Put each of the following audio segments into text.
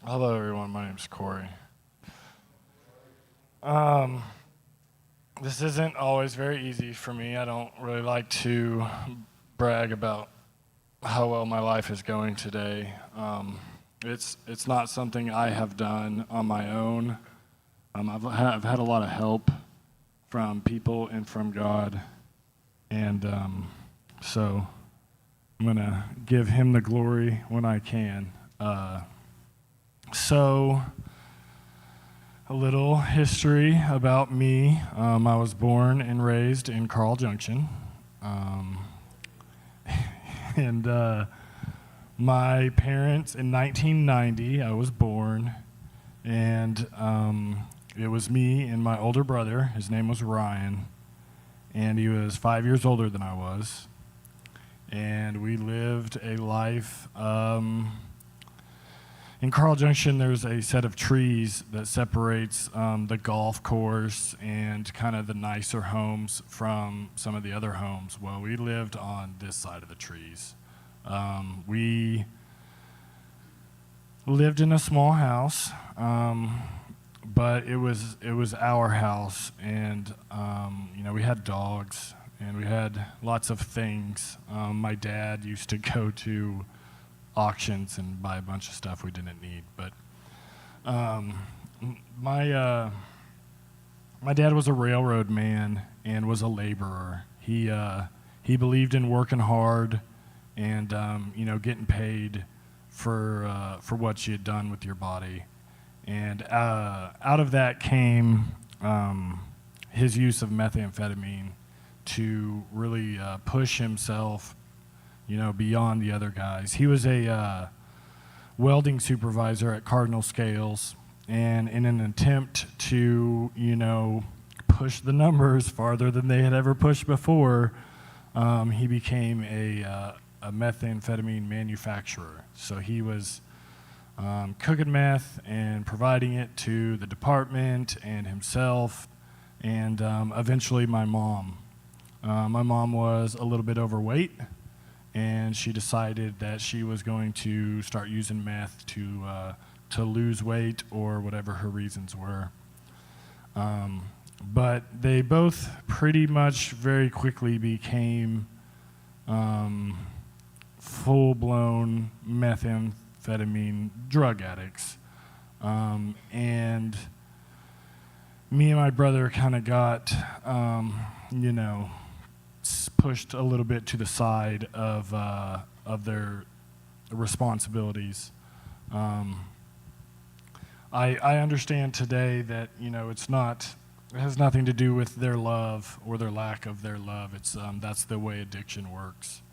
Hello, everyone. My name's Cory. Um, this isn't always very easy for me. I don't really like to brag about how well my life is going today. It's not something I have done on my own. I've had a lot of help from people and from God, and so I'm gonna give Him the glory when I can. So, a little history about me. I was born and raised in Carl Junction. Um, and my parents, in 1990, I was born, and it was me and my older brother. His name was Ryan, and he was 5 years older than I was. And we lived a life. In Carl Junction, there's a set of trees that separates the golf course and kind of the nicer homes from some of the other homes. Well, we lived on this side of the trees. We lived in a small house, but it was our house, and we had dogs and we had lots of things. My dad used to go to auctions and buy a bunch of stuff we didn't need. But my dad was a railroad man and was a laborer. He believed in working hard and getting paid for what you had done with your body. And out of that came his use of methamphetamine to really push himself beyond the other guys. He was a welding supervisor at Cardinal Scales, and in an attempt to, push the numbers farther than they had ever pushed before, he became a methamphetamine manufacturer. So he was cooking meth and providing it to the department and himself, and eventually my mom. My mom was a little bit overweight, and she decided that she was going to start using meth to lose weight or whatever her reasons were. But they both pretty much very quickly became full-blown methamphetamine drug addicts. And me and my brother kind of got, pushed a little bit to the side of their responsibilities. I understand today that it has nothing to do with their love or their lack of their love. It's that's the way addiction works.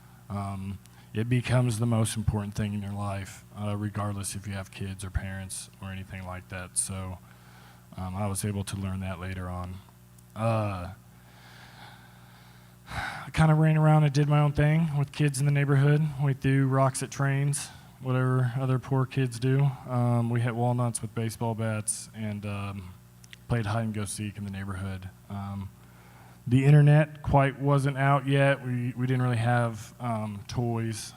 It becomes the most important thing in your life, regardless if you have kids or parents or anything like that. So I was able to learn that later on. I kind of ran around and did my own thing with kids in the neighborhood. We threw rocks at trains, whatever other poor kids do. We hit walnuts with baseball bats and played hide and go seek in the neighborhood. The internet quite wasn't out yet. We didn't really have toys.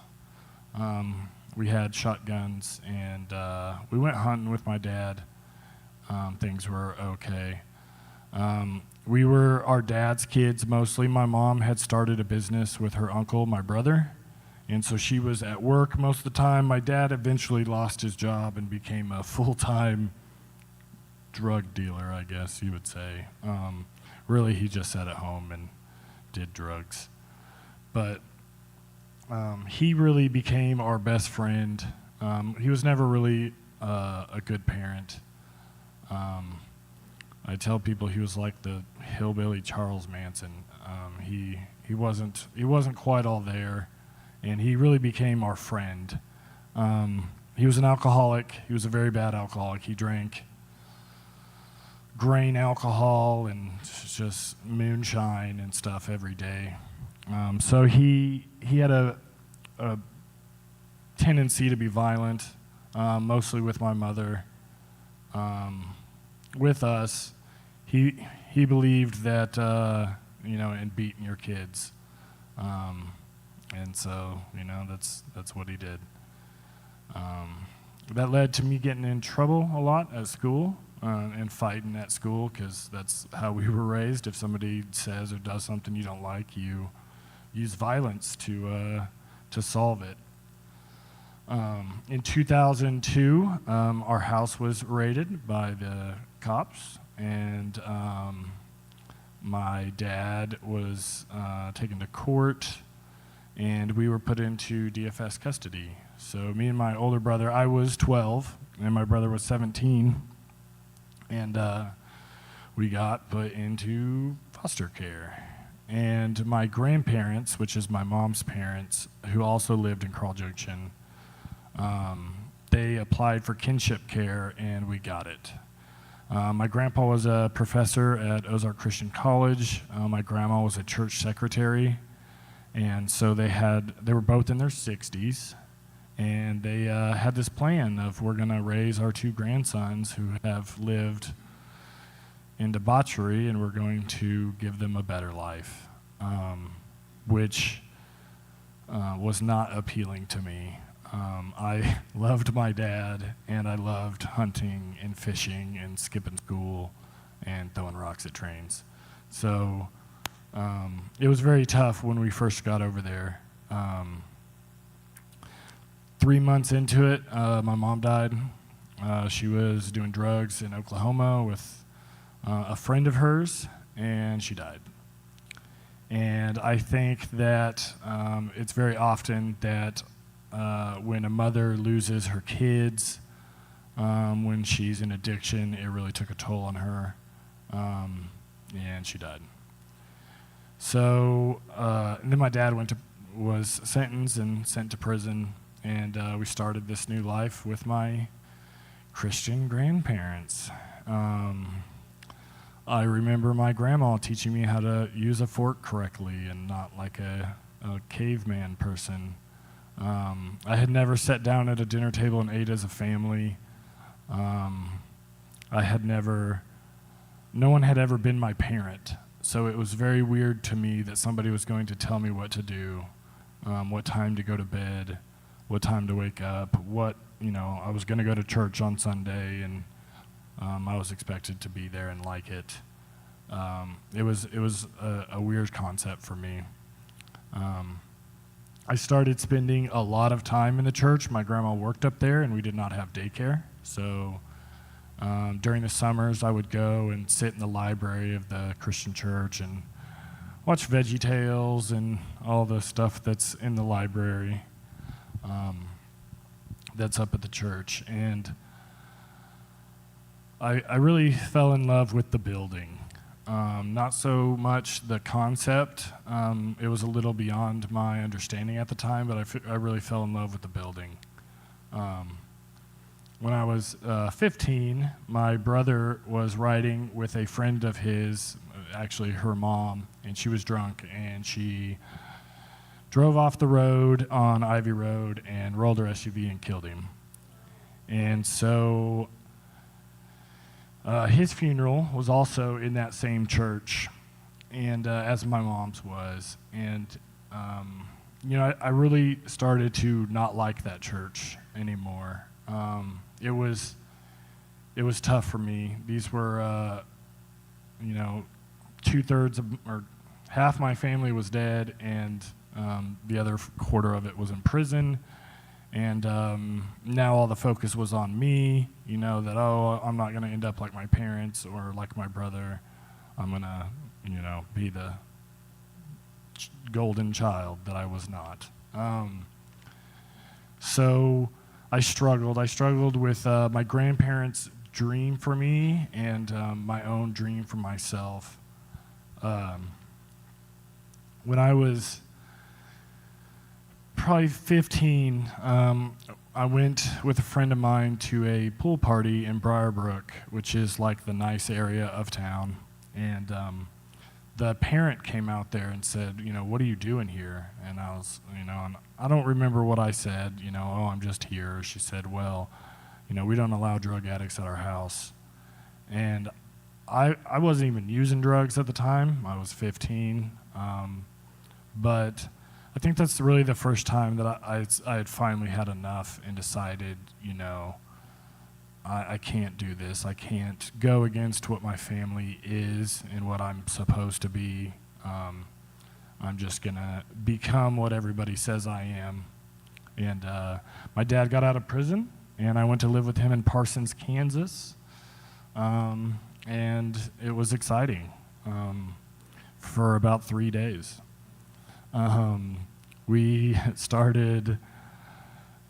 We had shotguns, and we went hunting with my dad. Things were okay. We were our dad's kids mostly. My mom had started a business with her uncle, my brother, and so she was at work most of the time. My dad eventually lost his job and became a full-time drug dealer, I guess you would say. Really, he just sat at home and did drugs. But he really became our best friend. He was never really a good parent. I tell people he was like the hillbilly Charles Manson. He wasn't quite all there, and he really became our friend. He was an alcoholic. He was a very bad alcoholic. He drank grain alcohol and just moonshine and stuff every day. So he had a tendency to be violent, mostly with my mother. With us, he believed that in beating your kids, and so that's what he did. that led to me getting in trouble a lot at school and fighting at school, because that's how we were raised. If somebody says or does something you don't like, you use violence to solve it. In 2002, our house was raided by the cops, and my dad was taken to court, and we were put into DFS custody. So me and my older brother, I was 12, and my brother was 17, and we got put into foster care. And my grandparents, which is my mom's parents, who also lived in Carl Junction, they applied for kinship care, and we got it. My grandpa was a professor at Ozark Christian College. My grandma was a church secretary, and so they were both in their 60s, and they had this plan of, we're going to raise our two grandsons who have lived in debauchery, and we're going to give them a better life, which was not appealing to me. I loved my dad, and I loved hunting and fishing and skipping school and throwing rocks at trains. So it was very tough when we first got over there. 3 months into it, my mom died. She was doing drugs in Oklahoma with a friend of hers, and she died. And I think that it's very often that when a mother loses her kids, when she's in addiction, it really took a toll on her, and she died. So and then my dad was sentenced and sent to prison, and we started this new life with my Christian grandparents. I remember my grandma teaching me how to use a fork correctly and not like a caveman person. I had never sat down at a dinner table and ate as a family. No one had ever been my parent, so it was very weird to me that somebody was going to tell me what to do, what time to go to bed, what time to wake up, I was going to go to church on Sunday, and I was expected to be there and like it. It was a weird concept for me. I started spending a lot of time in the church. My grandma worked up there, and we did not have daycare. So during the summers, I would go and sit in the library of the Christian church and watch VeggieTales and all the stuff that's in the library that's up at the church. And I really fell in love with the building. Not so much the concept. It was a little beyond my understanding at the time, but I really fell in love with the building. When I was 15, my brother was riding with a friend of his, actually her mom, and she was drunk, and she drove off the road on Ivy Road and rolled her SUV and killed him. And so his funeral was also in that same church, and as my mom's was. And I really started to not like that church anymore. It was tough for me. These were, 2/3 or half my family was dead, and the other quarter of it was in prison. And now all the focus was on me, that, I'm not going to end up like my parents or like my brother. I'm going to, be the golden child that I was not. So I struggled. I struggled with my grandparents' dream for me and my own dream for myself. When I was probably 15, I went with a friend of mine to a pool party in Briarbrook, which is like the nice area of town. And the parent came out there and said, what are you doing here? And I was, and I don't remember what I said, I'm just here. She said, well, we don't allow drug addicts at our house. And I wasn't even using drugs at the time. I was 15. But I think that's really the first time that I had finally had enough and decided, I can't do this. I can't go against what my family is and what I'm supposed to be. I'm just going to become what everybody says I am. And my dad got out of prison, and I went to live with him in Parsons, Kansas. And it was exciting for about 3 days. We started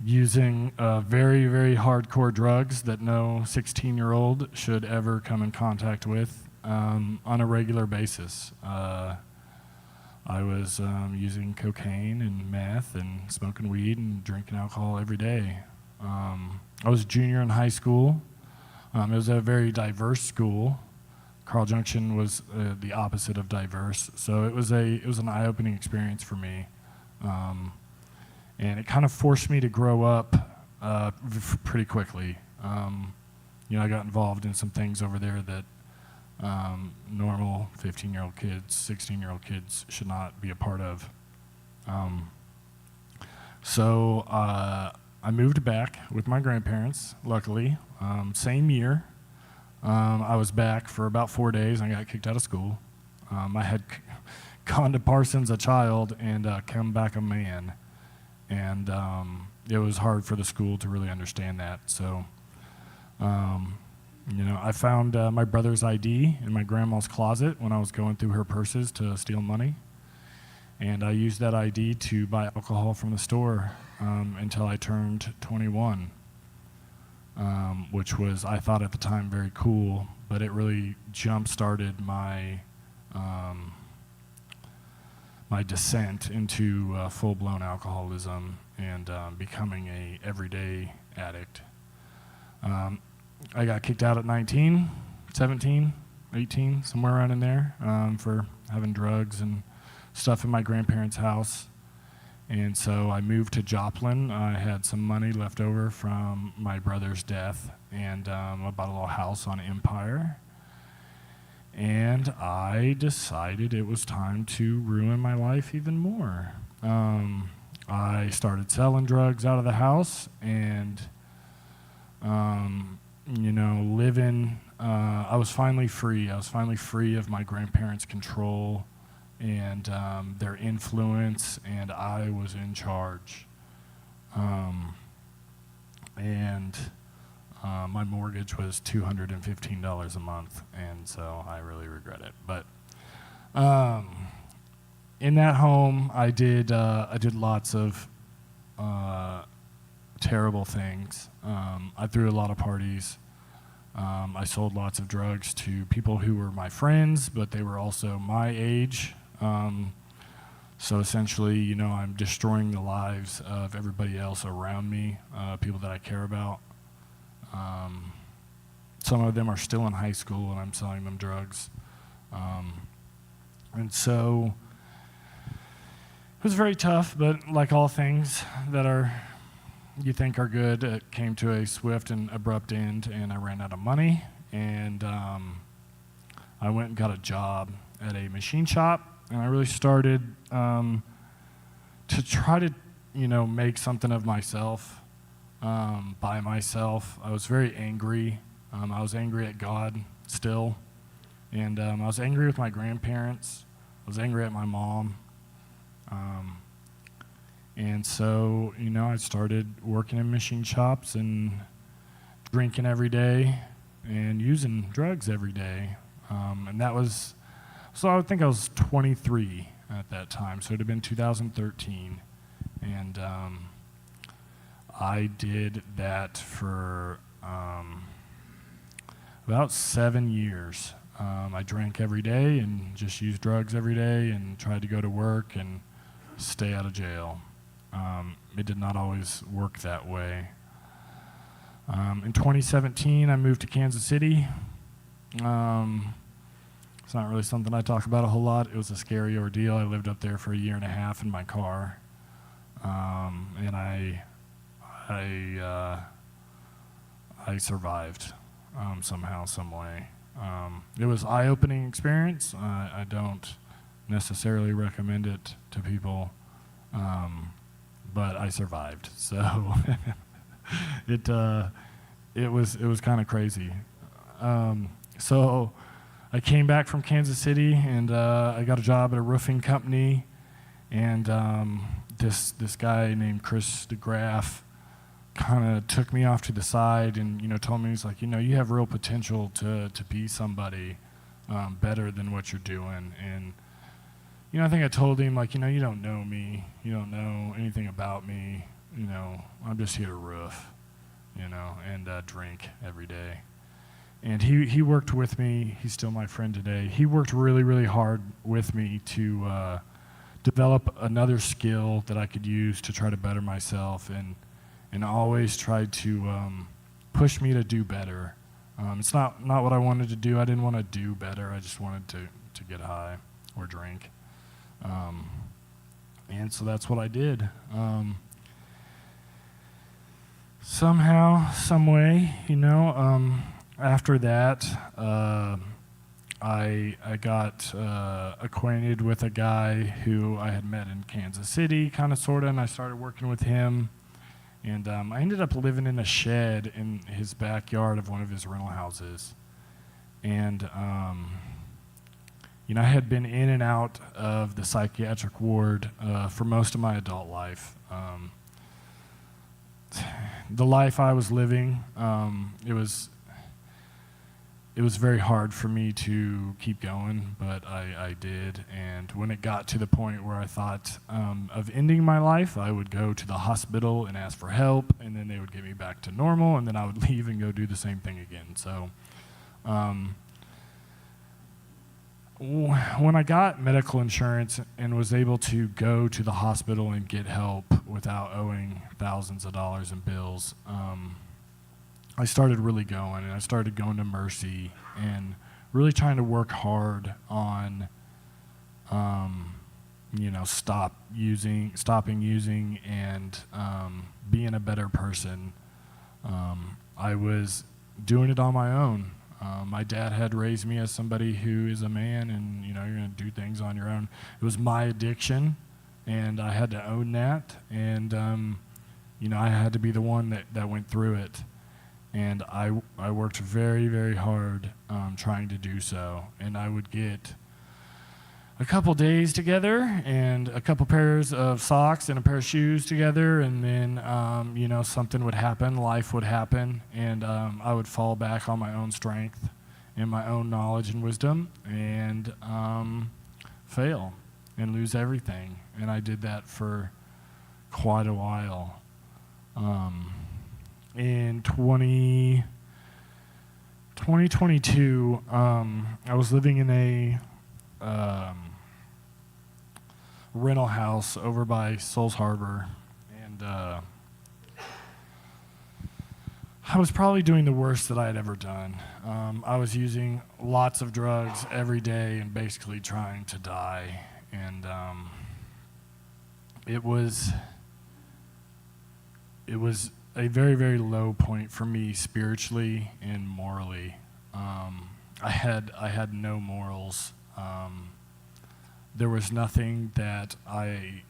using very, very hardcore drugs that no 16-year-old should ever come in contact with on a regular basis. I was using cocaine and meth and smoking weed and drinking alcohol every day. I was a junior in high school. It was a very diverse school. Carl Junction was the opposite of diverse, so it was an eye-opening experience for me, and it kind of forced me to grow up pretty quickly. I got involved in some things over there that normal 15-year-old kids, 16-year-old kids should not be a part of. So I moved back with my grandparents, luckily, same year. I was back for about 4 days and I got kicked out of school. I had gone to Parsons a child and come back a man. And it was hard for the school to really understand that. So, I found my brother's ID in my grandma's closet when I was going through her purses to steal money. And I used that ID to buy alcohol from the store until I turned 21. Which was, I thought at the time, very cool, but it really jump-started my my descent into full-blown alcoholism and becoming a everyday addict. I got kicked out at 19, 17, 18, somewhere around in there, for having drugs and stuff in my grandparents' house. And so I moved to Joplin. I had some money left over from my brother's death, and I bought a little house on Empire. And I decided it was time to ruin my life even more. I started selling drugs out of the house and, living. I was finally free. I was finally free of my grandparents' control and their influence, and I was in charge. My mortgage was $215 a month, and so I really regret it. But in that home, I did lots of terrible things. I threw a lot of parties. I sold lots of drugs to people who were my friends, but they were also my age. So essentially, I'm destroying the lives of everybody else around me, people that I care about. Some of them are still in high school, and I'm selling them drugs. And so it was very tough, but like all things that you think are good, it came to a swift and abrupt end, and I ran out of money, and I went and got a job at a machine shop. And I really started to try to, make something of myself by myself. I was very angry. I was angry at God still. And I was angry with my grandparents. I was angry at my mom. And so, I started working in machine shops and drinking every day and using drugs every day. And that was... So I would think I was 23 at that time, so it had been 2013, and I did that for about 7 years. I drank every day and just used drugs every day and tried to go to work and stay out of jail. It did not always work that way. In 2017, I moved to Kansas City. It's not really something I talk about a whole lot. It was a scary ordeal. I lived up there for a year and a half in my car, and I survived somehow, some way. It was an eye-opening experience. I don't necessarily recommend it to people. but I survived. So it was kind of crazy. So I came back from Kansas City, and I got a job at a roofing company, and this guy named Chris DeGraff kind of took me off to the side and told me, he's like, you have real potential to be somebody better than what you're doing. And I think I told him, like, you don't know me, you don't know anything about me, I'm just here to roof, and drink every day. And he worked with me. He's still my friend today. He worked really, really hard with me to develop another skill that I could use to try to better myself, and always tried to push me to do better. It's not what I wanted to do. I didn't want to do better. I just wanted to get high or drink. And so that's what I did. Somehow, some way, after that, I got acquainted with a guy who I had met in Kansas City, kind of, sort of, and I started working with him. And I ended up living in a shed in his backyard of one of his rental houses. And, I had been in and out of the psychiatric ward for most of my adult life. The life I was living, it was very hard for me to keep going, but I did. And when it got to the point where I thought of ending my life, I would go to the hospital and ask for help, and then they would get me back to normal, and then I would leave and go do the same thing again. So when I got medical insurance and was able to go to the hospital and get help without owing thousands of dollars in bills, I started really going, and I started going to Mercy and really trying to work hard on, stopping using and being a better person. I was doing it on my own. My dad had raised me as somebody who is a man, and you're going to do things on your own. It was my addiction, and I had to own that, and I had to be the one that went through it. And I worked very, very hard trying to do so. And I would get a couple days together and a couple pairs of socks and a pair of shoes together, and then something would happen, life would happen, and I would fall back on my own strength and my own knowledge and wisdom, and fail and lose everything. And I did that for quite a while. In 2022, I was living in a rental house over by Souls Harbor, and I was probably doing the worst that I had ever done. I was using lots of drugs every day and basically trying to die, and it was a very, very low point for me spiritually and morally. I had no morals. There was nothing that I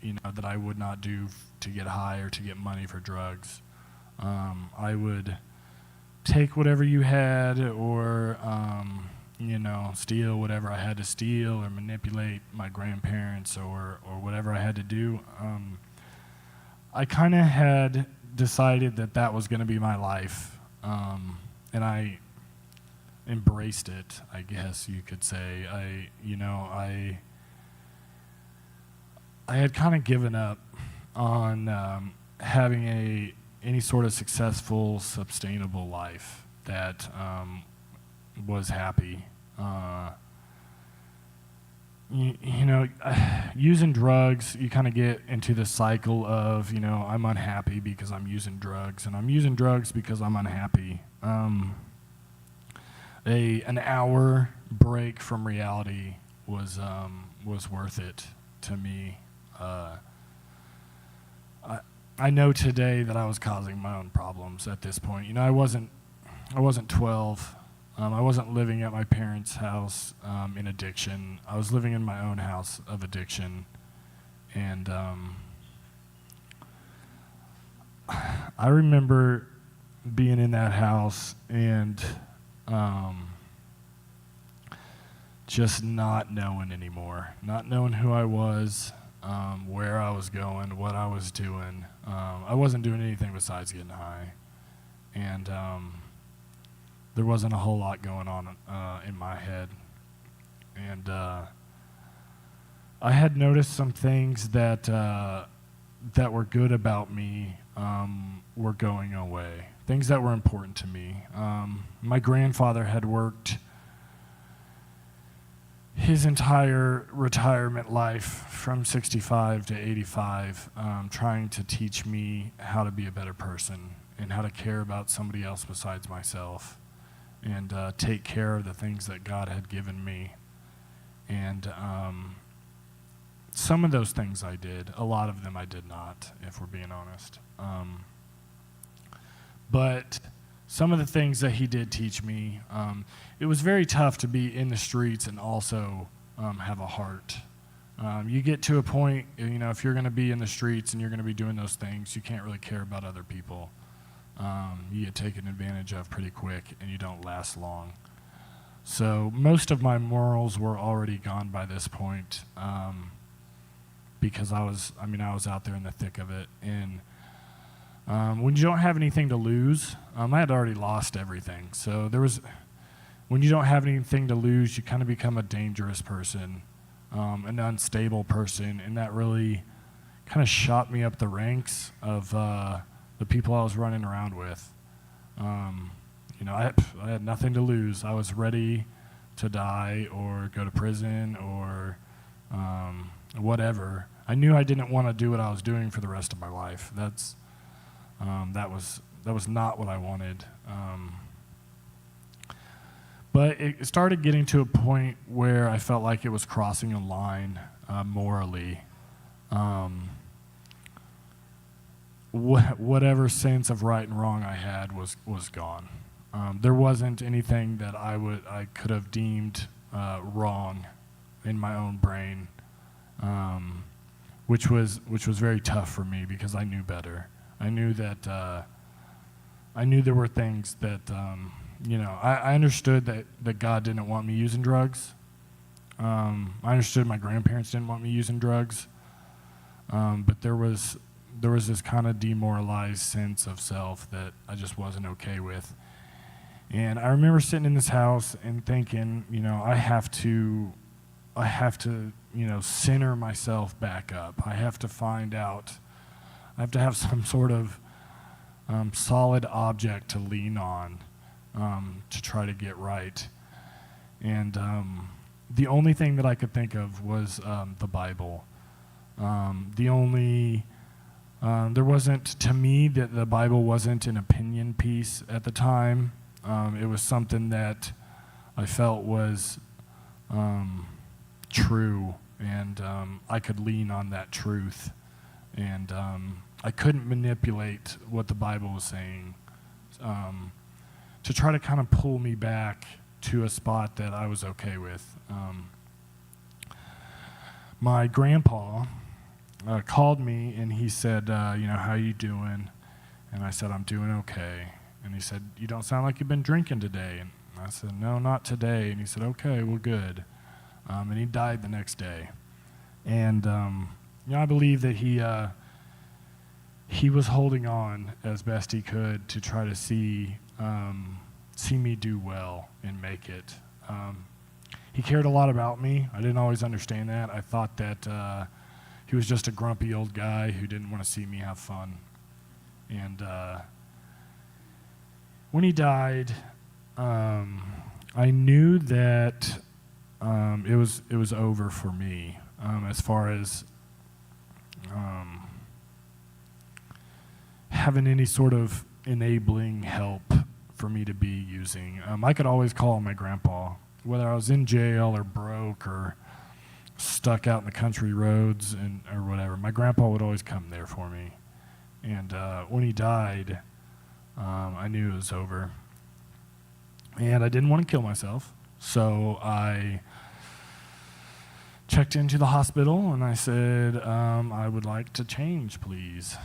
would not do to get high or to get money for drugs. I would take whatever you had, or steal whatever I had to steal, or manipulate my grandparents, or whatever I had to do. I kind of had decided that was going to be my life, and I embraced it, I guess you could say. I had kind of given up on having any sort of successful, sustainable life that was happy. Using drugs, you kind of get into the cycle of, I'm unhappy because I'm using drugs, and I'm using drugs because I'm unhappy. An hour break from reality was worth it to me. I know today that I was causing my own problems at this point. I wasn't 12. I wasn't living at my parents' house in addiction. I was living in my own house of addiction, And I remember being in that house and just not knowing anymore, not knowing who I was, where I was going, what I was doing. I wasn't doing anything besides getting high. And there wasn't a whole lot going on in my head. And I had noticed some things that were good about me were going away, things that were important to me. My grandfather had worked his entire retirement life from 65 to 85 trying to teach me how to be a better person and how to care about somebody else besides myself and take care of the things that God had given me. And some of those things I did. A lot of them I did not, if we're being honest. But some of the things that he did teach me, it was very tough to be in the streets and also have a heart. You get to a point, if you're going to be in the streets and you're going to be doing those things, you can't really care about other people. You get taken advantage of pretty quick and you don't last long. So most of my morals were already gone by this point because I was out there in the thick of it. And when you don't have anything to lose, I had already lost everything. So when you don't have anything to lose, you kind of become a dangerous person, an unstable person, and that really kind of shot me up the ranks of the people I was running around with. I had nothing to lose. I was ready to die or go to prison or whatever. I knew I didn't want to do what I was doing for the rest of my life. That was not what I wanted. But it started getting to a point where I felt like it was crossing a line morally. Whatever sense of right and wrong I had was gone. There wasn't anything that I could have deemed wrong in my own brain, which was very tough for me because I knew better. I knew that I knew there were things that I understood that God didn't want me using drugs. I understood my grandparents didn't want me using drugs, but there was this kind of demoralized sense of self that I just wasn't okay with. And I remember sitting in this house and thinking, I have to, center myself back up. I have to find out. I have to have some sort of solid object to lean on to try to get right. And the only thing that I could think of was the Bible. There wasn't, to me, that the Bible wasn't an opinion piece at the time. It was something that I felt was true, and I could lean on that truth. And I couldn't manipulate what the Bible was saying to try to kind of pull me back to a spot that I was okay with. My grandpa called me and he said, how you doing? And I said, I'm doing okay. And he said, you don't sound like you've been drinking today. And I said, no, not today. And he said, okay, well, good. And he died the next day. And I believe that he was holding on as best he could to try to see me do well and make it. He cared a lot about me. I didn't always understand that. I thought that he was just a grumpy old guy who didn't want to see me have fun. And when he died, I knew that it was over for me as far as having any sort of enabling help for me to be using. I could always call on my grandpa, whether I was in jail or broke or stuck out in the country roads or whatever. My grandpa would always come there for me. And when he died, I knew it was over. And I didn't want to kill myself, so I checked into the hospital, and I said, I would like to change, please.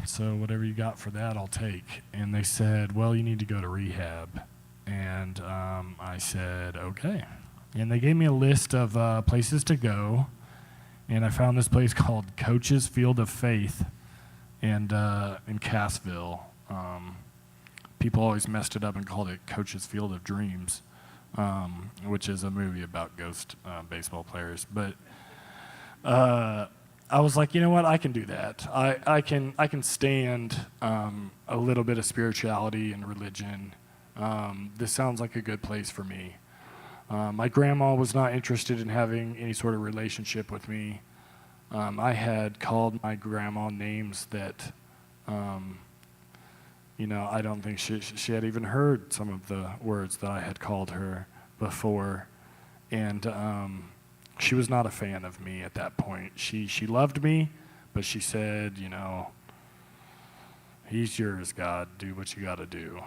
So whatever you got for that, I'll take. And they said, well, you need to go to rehab. And I said, okay. And they gave me a list of places to go, and I found this place called Coach's Field of Faith in Cassville. People always messed it up and called it Coach's Field of Dreams, which is a movie about ghost baseball players. But I was like, you know what? I can do that. I can stand a little bit of spirituality and religion. This sounds like a good place for me. My grandma was not interested in having any sort of relationship with me. I had called my grandma names that, I don't think she had even heard some of the words that I had called her before. And she was not a fan of me at that point. She loved me, but she said, he's yours, God. Do what you got to do.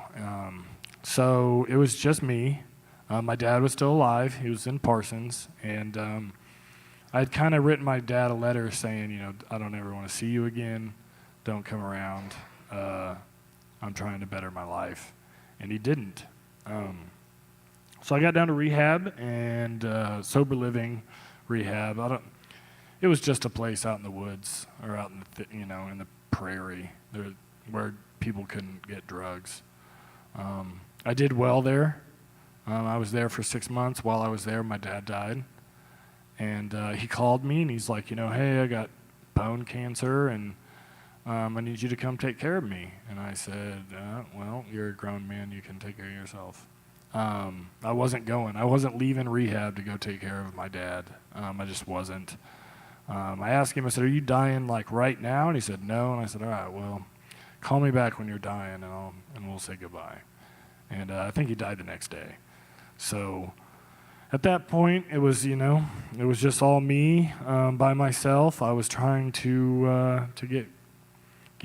So it was just me. My dad was still alive. He was in Parsons. And I'd kind of written my dad a letter saying, I don't ever want to see you again. Don't come around. I'm trying to better my life. And he didn't. So I got down to rehab and sober living rehab. It was just a place out in the woods or out in in the prairie where people couldn't get drugs. I did well there. I was there for 6 months. While I was there, my dad died. And he called me, and he's like, hey, I got bone cancer, and I need you to come take care of me. And I said, well, you're a grown man. You can take care of yourself. I wasn't going. I wasn't leaving rehab to go take care of my dad. I just wasn't. I asked him, I said, are you dying like right now? And he said, no. And I said, all right, well, call me back when you're dying, and we'll say goodbye. And I think he died the next day. So at that point, it was, it was just all me by myself. I was trying to get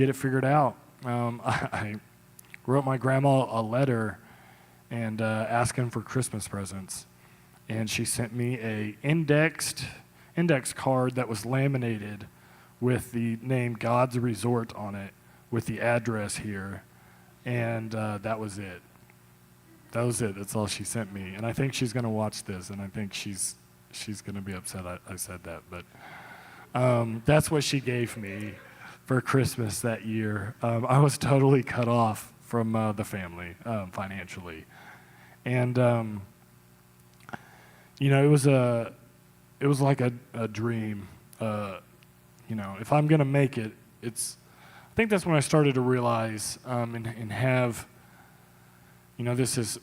it figured out. I wrote my grandma a letter and asking for Christmas presents, and she sent me a index card that was laminated with the name God's Resort on it, with the address here, and that was it. That was it. That's all she sent me. And I think she's going to watch this, and I think she's going to be upset I said that. But that's what she gave me for Christmas that year. I was totally cut off from the family financially. And, it was like a dream. If I'm going to make it, I think that's when I started to realize and have, this is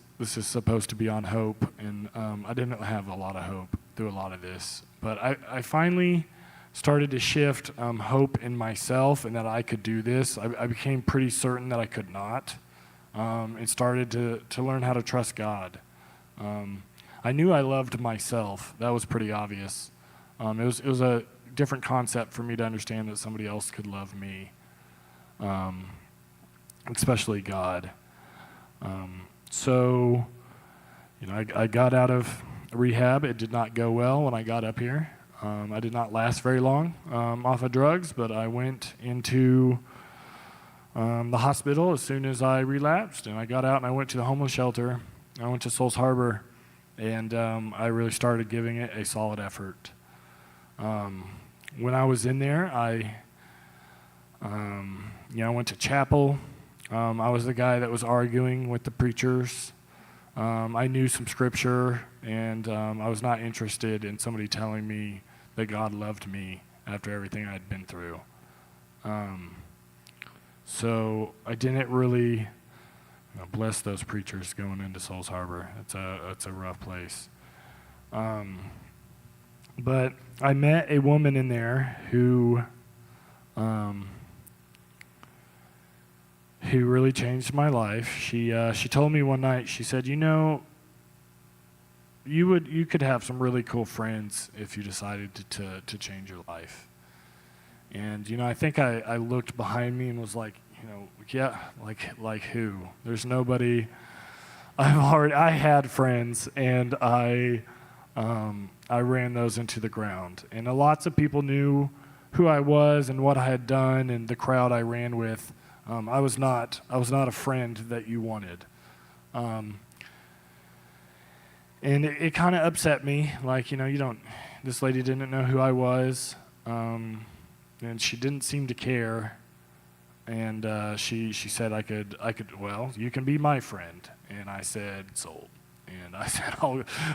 supposed to be on hope, and I didn't have a lot of hope through a lot of this. But I finally started to shift hope in myself and that I could do this. I became pretty certain that I could not, and started to learn how to trust God. I knew I loved myself. That was pretty obvious. It was a different concept for me to understand that somebody else could love me, especially God. So, I got out of rehab. It did not go well when I got up here. I did not last very long off of drugs, but I went into the hospital as soon as I relapsed, and I got out and I went to the homeless shelter. I went to Souls Harbor, and I really started giving it a solid effort. When I was in there, I went to chapel. I was the guy that was arguing with the preachers. I knew some scripture, and I was not interested in somebody telling me that God loved me after everything I'd been through. So I didn't really bless those preachers going into Souls Harbor. It's a rough place. But I met a woman in there who really changed my life. She told me one night, she said, you could have some really cool friends if you decided to change your life. And I think I looked behind me and was like, yeah, like who? There's nobody. I had friends, and I I ran those into the ground. And lots of people knew who I was and what I had done, and the crowd I ran with. I was not a friend that you wanted. And it kind of upset me. Like, this lady didn't know who I was, and she didn't seem to care. And she said well, you can be my friend. And I said, sold. And I said,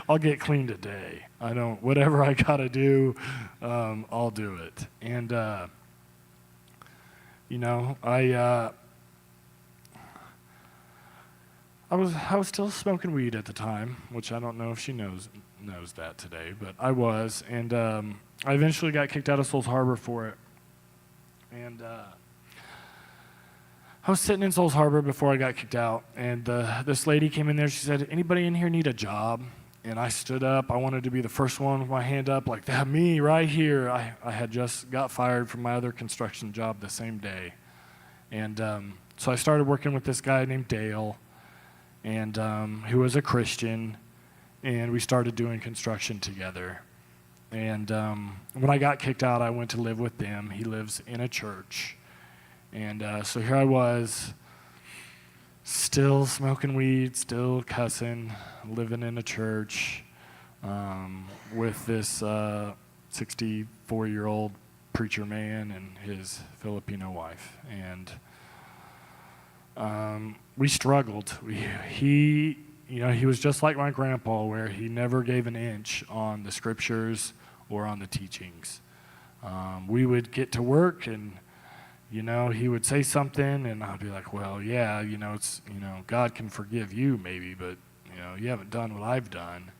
I'll get clean today. Whatever I gotta do, I'll do it. And I was still smoking weed at the time, which I don't know if she knows that today, but I was. And I eventually got kicked out of Souls Harbor for it. And I was sitting in Souls Harbor before I got kicked out, and this lady came in there. She said, anybody in here need a job? And I stood up. I wanted to be the first one with my hand up, like, that, me right here. I had just got fired from my other construction job the same day. And so I started working with this guy named Dale, and who was a Christian, and we started doing construction together. And when I got kicked out, I went to live with them. He lives in a church. And so here I was, still smoking weed, still cussing, living in a church with this 64-year-old preacher man and his Filipino wife. And we struggled. He was just like my grandpa, where he never gave an inch on the scriptures or on the teachings. We would get to work, and he would say something, and I'd be like, well, yeah, it's, God can forgive you maybe, but, you haven't done what I've done.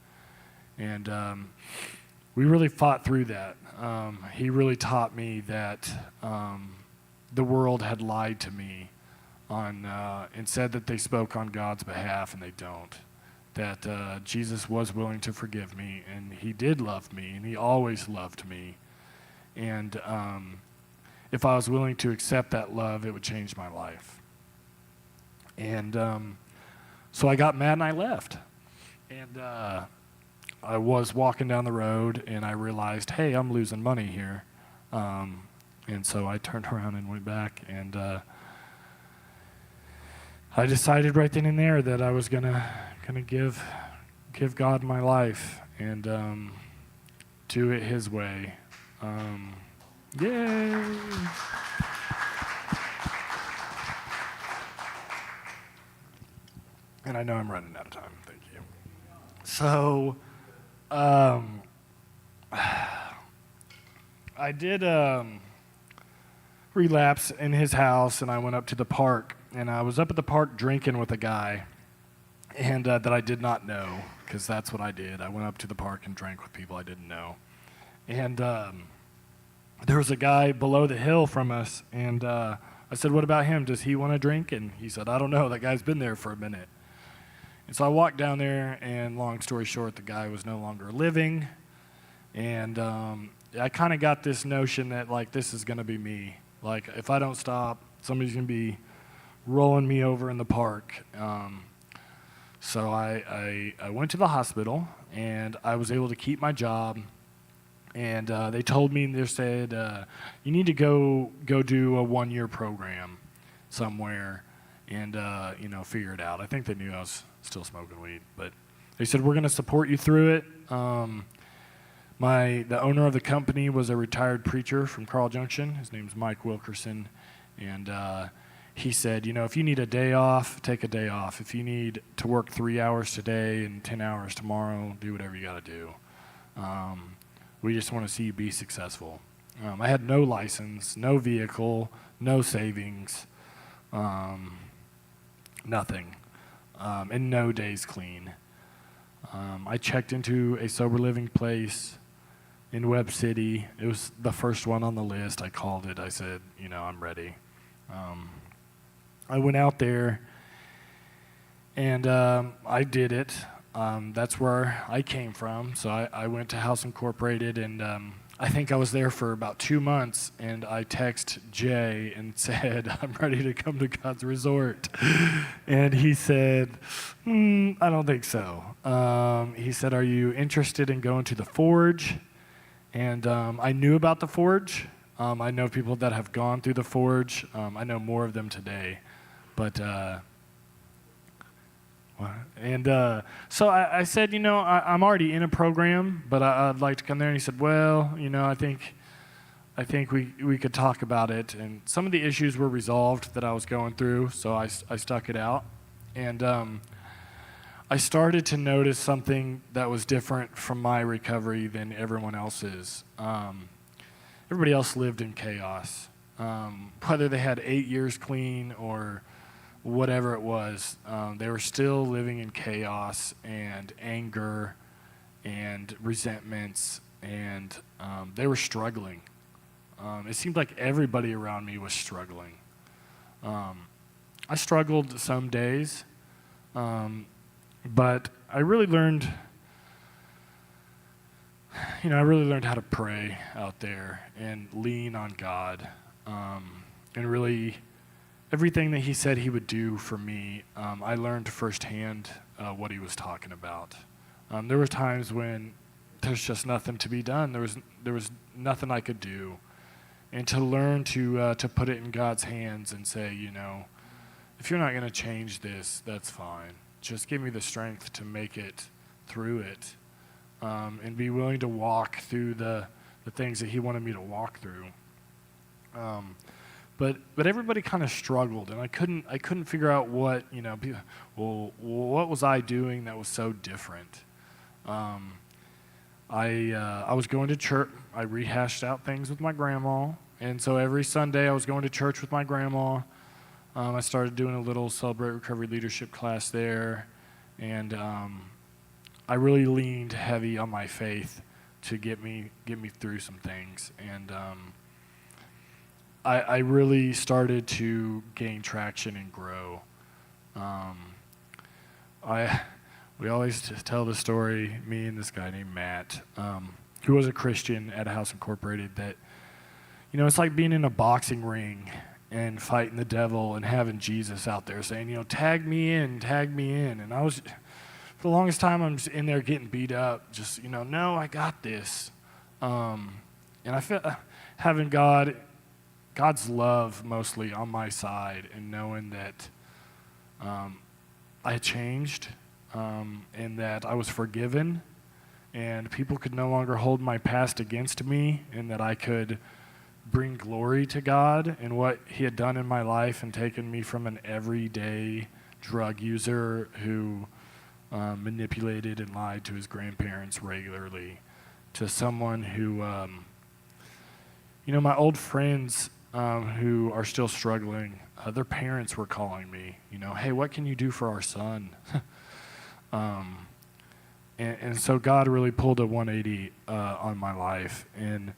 And we really fought through that. He really taught me that the world had lied to me and said that they spoke on God's behalf, and they don't. That Jesus was willing to forgive me, and he did love me, and he always loved me. And if I was willing to accept that love, it would change my life. And so I got mad and I left. And I was walking down the road, and I realized, hey, I'm losing money here. And so I turned around and went back, and I decided right then and there that I was gonna give God my life and do it His way. Yay! And I know I'm running out of time. Thank you. So, I did relapse in his house, and I went up to the park, and I was up at the park drinking with a guy, and that I did not know, because that's what I did. I went up to the park and drank with people I didn't know, and there was a guy below the hill from us, and I said, what about him? Does he want to drink? And he said, I don't know. That guy's been there for a minute. And so I walked down there, and long story short, the guy was no longer living. And I kind of got this notion that, like, this is going to be me. Like, if I don't stop, somebody's going to be rolling me over in the park. So I went to the hospital, and I was able to keep my job. And they told me, they said, you need to go do a 1-year program somewhere and, figure it out. I think they knew I was still smoking weed. But they said, we're going to support you through it. The owner of the company was a retired preacher from Carl Junction. His name's Mike Wilkerson. And he said, if you need a day off, take a day off. If you need to work 3 hours today and 10 hours tomorrow, do whatever you got to do. We just want to see you be successful. I had no license, no vehicle, no savings, nothing, and no days clean. I checked into a sober living place in Webb City. It was the first one on the list. I called it. I said, I'm ready. I went out there, and I did it. That's where I came from. So I went to House Incorporated, and I think I was there for about 2 months, and I text Jay and said, I'm ready to come to God's Resort. And he said, I don't think so. He said, are you interested in going to the Forge? And I knew about the Forge. I know people that have gone through the Forge. I know more of them today. But, so I said, I'm already in a program, but I'd like to come there. And he said, well, I think we could talk about it. And some of the issues were resolved that I was going through, so I stuck it out. And I started to notice something that was different from my recovery than everyone else's. Everybody else lived in chaos. Whether they had 8 years clean or whatever it was, they were still living in chaos and anger and resentments, and they were struggling. It seemed like everybody around me was struggling. I struggled some days, but I really learned how to pray out there and lean on God, and really everything that he said he would do for me, I learned firsthand what he was talking about. There were times when there's just nothing to be done. There was nothing I could do. And to learn to put it in God's hands and say, if you're not going to change this, that's fine. Just give me the strength to make it through it, and be willing to walk through the things that he wanted me to walk through. But everybody kind of struggled, and I couldn't figure out what what was I doing that was so different. I was going to church. I rehashed out things with my grandma, and so every Sunday I was going to church with my grandma. I started doing a little Celebrate Recovery leadership class there, and I really leaned heavy on my faith to get me through some things, and I really started to gain traction and grow. We always tell the story, me and this guy named Matt, who was a Christian at House Incorporated, that, it's like being in a boxing ring and fighting the devil and having Jesus out there saying, tag me in. And I was, for the longest time, I'm just in there getting beat up, just, no, I got this. And I felt having God's love mostly on my side, and knowing that I had changed, and that I was forgiven, and people could no longer hold my past against me, and that I could bring glory to God and what he had done in my life and taken me from an everyday drug user who manipulated and lied to his grandparents regularly to someone who, my old friends who are still struggling, their parents were calling me, hey, what can you do for our son? And so God really pulled a 180 on my life. And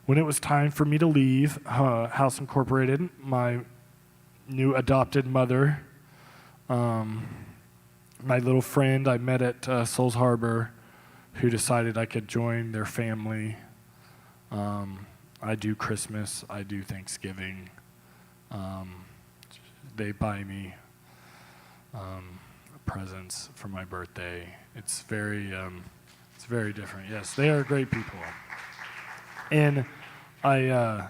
when it was time for me to leave House Incorporated, my new adopted mother, my little friend I met at Souls Harbor, who decided I could join their family. I do Christmas, I do Thanksgiving. They buy me presents for my birthday. It's very different. Yes, they are great people. And I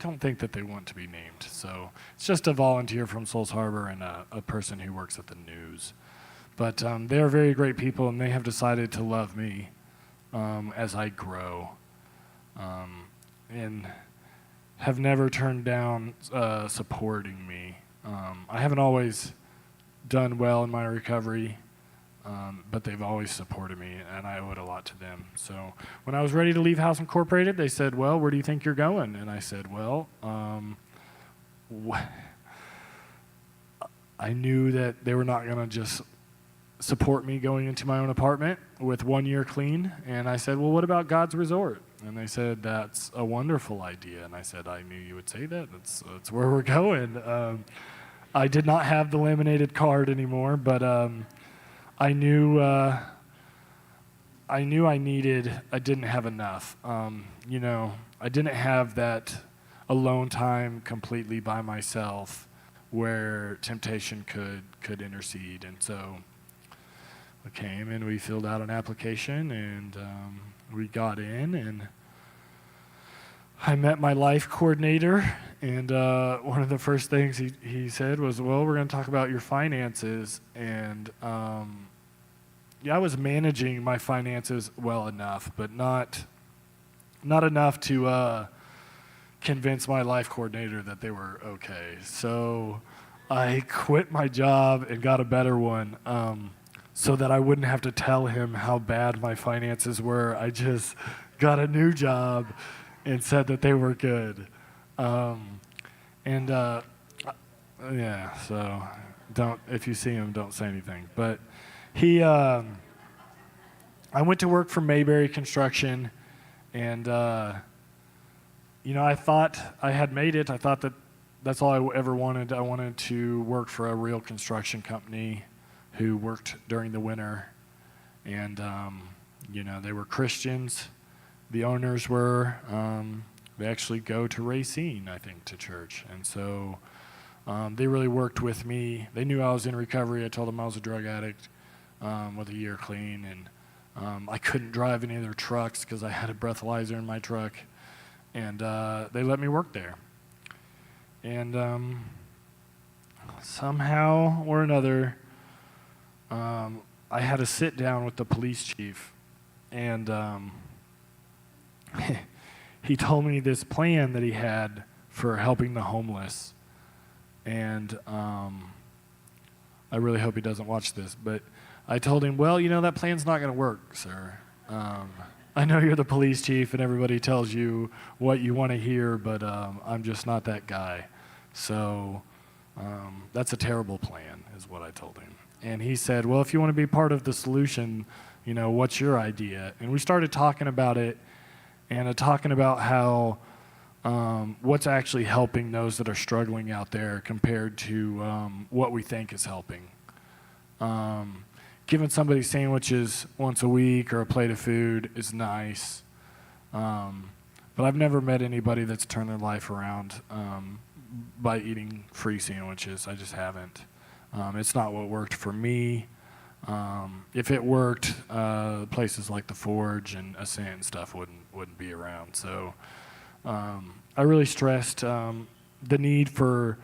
don't think that they want to be named. So it's just a volunteer from Souls Harbor and a person who works at the news. But they are very great people, and they have decided to love me as I grow, and have never turned down supporting me. I haven't always done well in my recovery, but they've always supported me, and I owe it a lot to them. So when I was ready to leave House Incorporated, they said, well, where do you think you're going? And I said, well, I knew that they were not going to just support me going into my own apartment with 1 year clean. And I said, well, what about God's Resort? And they said, that's a wonderful idea. And I said, I knew you would say that. That's where we're going. I did not have the laminated card anymore, but I knew I knew I didn't have enough. I didn't have that alone time completely by myself where temptation could intercede. And so we came and we filled out an application, and we got in, and I met my life coordinator, and one of the first things he said was, well, we're going to talk about your finances. And I was managing my finances well enough, but not enough to convince my life coordinator that they were okay. So I quit my job and got a better one, so that I wouldn't have to tell him how bad my finances were. I just got a new job and said that they were good. So if you see him, don't say anything. But I went to work for Mayberry Construction, and I thought I had made it. I thought that's all I ever wanted. I wanted to work for a real construction company who worked during the winter, and they were Christians. The owners were. They actually go to Racine, I think, to church, and so they really worked with me. They knew I was in recovery. I told them I was a drug addict with a year clean, and I couldn't drive any of their trucks because I had a breathalyzer in my truck, and they let me work there. And somehow or another, I had a sit down with the police chief, and he told me this plan that he had for helping the homeless. And I really hope he doesn't watch this, but I told him, well, that plan's not going to work, sir. I know you're the police chief and everybody tells you what you want to hear, but I'm just not that guy. So that's a terrible plan, is what I told him. And he said, well, if you want to be part of the solution, what's your idea? And we started talking about it, and talking about how what's actually helping those that are struggling out there compared to what we think is helping. Giving somebody sandwiches once a week or a plate of food is nice, but I've never met anybody that's turned their life around by eating free sandwiches. I just haven't. It's not what worked for me. If it worked, places like the Forge and Ascent and stuff wouldn't be around. So I really stressed the need for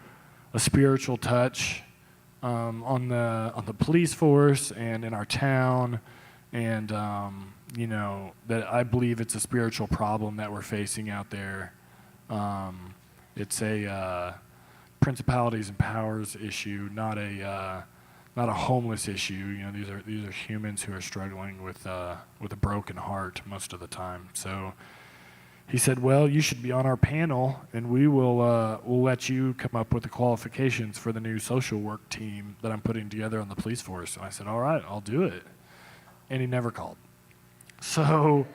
a spiritual touch on the police force and in our town, and that I believe it's a spiritual problem that we're facing out there. It's a principalities and powers issue, not a homeless issue. These are humans who are struggling with a broken heart most of the time. So he said, well, you should be on our panel, and we'll let you come up with the qualifications for the new social work team that I'm putting together on the police force. And I said, all right, I'll do it. And he never called. So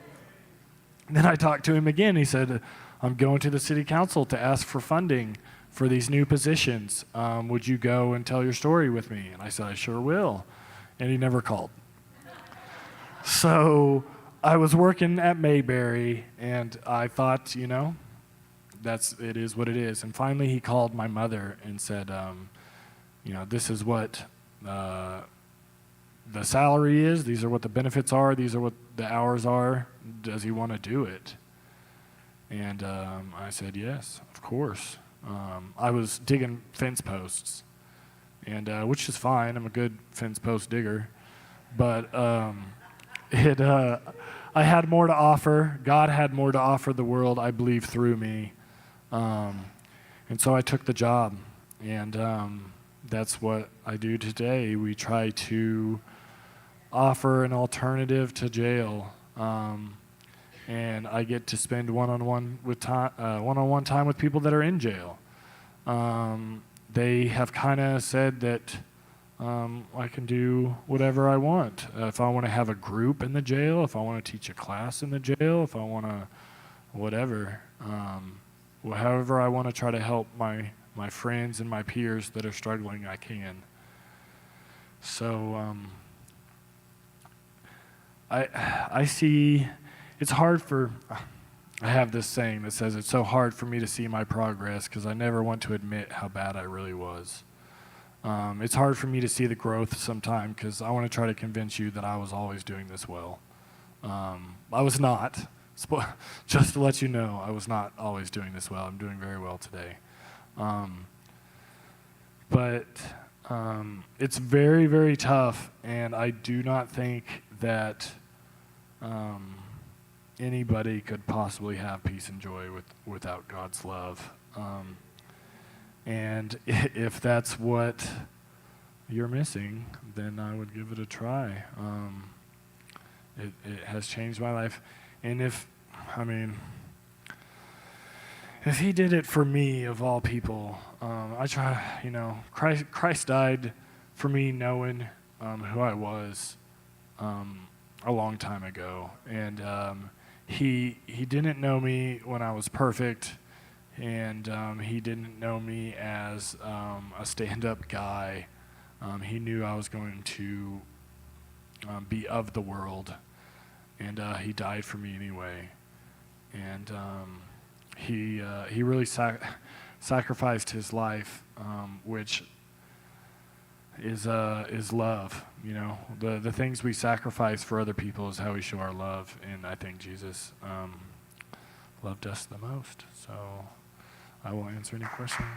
then I talked to him again. He said, I'm going to the city council to ask for funding for these new positions. Would you go and tell your story with me? And I said, I sure will. And he never called. So I was working at Mayberry, and I thought, it is what it is. And finally he called my mother and said, this is what the salary is, these are what the benefits are, these are what the hours are. Does he want to do it? And I said, yes, of course. I was digging fence posts, and which is fine. I'm a good fence post digger, but I had more to offer. God had more to offer the world, I believe, through me, and so I took the job, and that's what I do today. We try to offer an alternative to jail, and I get to spend one-on-one time with people that are in jail. They have kind of said that I can do whatever I want. If I want to have a group in the jail, if I want to teach a class in the jail, if I want to whatever, however I want to try to help my friends and my peers that are struggling, I can. So I see, it's hard for, I have this saying that says it's so hard for me to see my progress because I never want to admit how bad I really was. It's hard for me to see the growth sometime because I want to try to convince you that I was always doing this well. I was not. Just to let you know, I was not always doing this well. I'm doing very well today. But it's very, very tough, and I do not think that anybody could possibly have peace and joy without God's love. And if that's what you're missing, then I would give it a try. It has changed my life. And if he did it for me, of all people, Christ died for me knowing who I was a long time ago. And he didn't know me when I was perfect, and he didn't know me as a stand-up guy. He knew I was going to be of the world, and he died for me anyway. And he really sacrificed his life, which is love. You know, the things we sacrifice for other people is how we show our love, and I think Jesus loved us the most. So I will answer any questions.